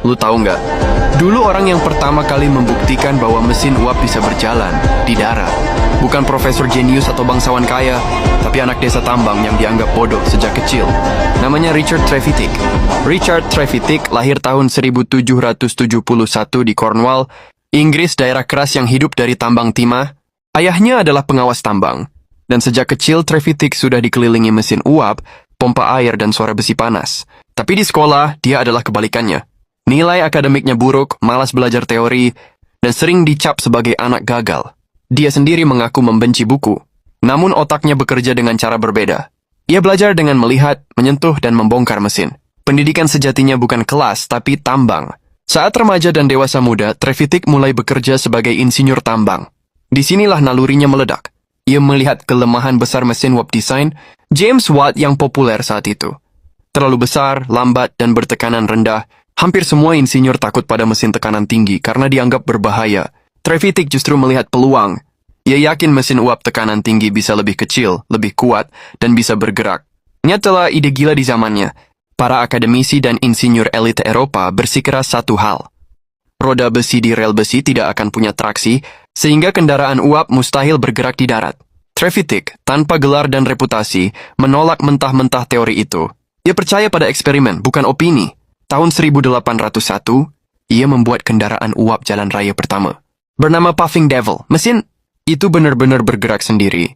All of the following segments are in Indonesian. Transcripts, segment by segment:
Lu tahu nggak? Dulu orang yang pertama kali membuktikan bahwa mesin uap bisa berjalan di darat bukan profesor jenius atau bangsawan kaya, tapi anak desa tambang yang dianggap bodoh sejak kecil. Namanya Richard Trevithick. Richard Trevithick lahir tahun 1771 di Cornwall, Inggris, daerah keras yang hidup dari tambang timah. Ayahnya adalah pengawas tambang, dan sejak kecil Trevithick sudah dikelilingi mesin uap, pompa air, dan suara besi panas. Tapi di sekolah, dia adalah kebalikannya. Nilai akademiknya buruk, malas belajar teori, dan sering dicap sebagai anak gagal. Dia sendiri mengaku membenci buku, namun otaknya bekerja dengan cara berbeda. Ia belajar dengan melihat, menyentuh, dan membongkar mesin. Pendidikan sejatinya bukan kelas, tapi tambang. Saat remaja dan dewasa muda, Trevithick mulai bekerja sebagai insinyur tambang. Disinilah nalurinya meledak. Ia melihat kelemahan besar mesin uap desain James Watt yang populer saat itu. Terlalu besar, lambat, dan bertekanan rendah. Hampir semua insinyur takut pada mesin tekanan tinggi karena dianggap berbahaya. Trevithick justru melihat peluang. Ia yakin mesin uap tekanan tinggi bisa lebih kecil, lebih kuat, dan bisa bergerak. Nyatalah ide gila di zamannya. Para akademisi dan insinyur elit Eropa bersikeras satu hal. Roda besi di rel besi tidak akan punya traksi, sehingga kendaraan uap mustahil bergerak di darat. Trevithick, tanpa gelar dan reputasi, menolak mentah-mentah teori itu. Ia percaya pada eksperimen, bukan opini. Tahun 1801, ia membuat kendaraan uap jalan raya pertama. Bernama Puffing Devil, mesin itu benar-benar bergerak sendiri.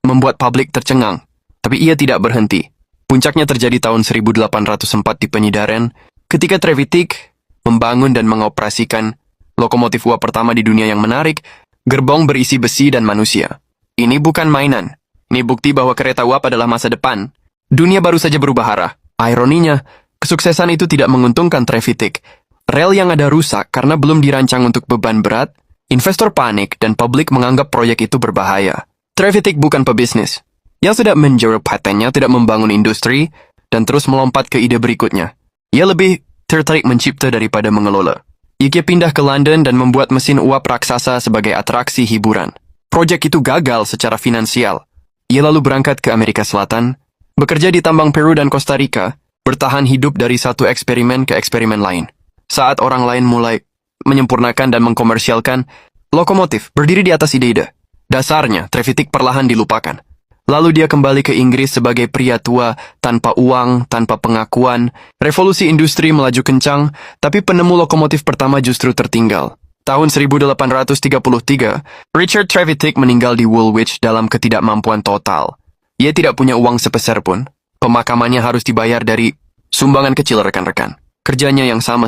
Membuat publik tercengang, tapi ia tidak berhenti. Puncaknya terjadi tahun 1804 di Penyidaren, ketika Trevithick membangun dan mengoperasikan lokomotif uap pertama di dunia yang menarik, gerbong berisi besi dan manusia. Ini bukan mainan. Ini bukti bahwa kereta uap adalah masa depan. Dunia baru saja berubah arah. Ironinya, kesuksesan itu tidak menguntungkan Trevithick. Rel yang ada rusak karena belum dirancang untuk beban berat, investor panik, dan publik menganggap proyek itu berbahaya. Trevithick bukan pebisnis. Yang sudah menjual patennya tidak membangun industri, dan terus melompat ke ide berikutnya. Ia lebih tertarik mencipta daripada mengelola. Ia pindah ke London dan membuat mesin uap raksasa sebagai atraksi hiburan. Proyek itu gagal secara finansial. Ia lalu berangkat ke Amerika Selatan, bekerja di tambang Peru dan Costa Rica, bertahan hidup dari satu eksperimen ke eksperimen lain. Saat orang lain mulai menyempurnakan dan mengkomersialkan, lokomotif berdiri di atas ide-ide. Dasarnya, Trevithick perlahan dilupakan. Lalu dia kembali ke Inggris sebagai pria tua, tanpa uang, tanpa pengakuan. Revolusi industri melaju kencang, tapi penemu lokomotif pertama justru tertinggal. Tahun 1833, Richard Trevithick meninggal di Woolwich dalam ketidakmampuan total. Ia tidak punya uang sepeser pun. Pemakamannya harus dibayar dari sumbangan kecil rekan-rekan. Kerjanya yang sama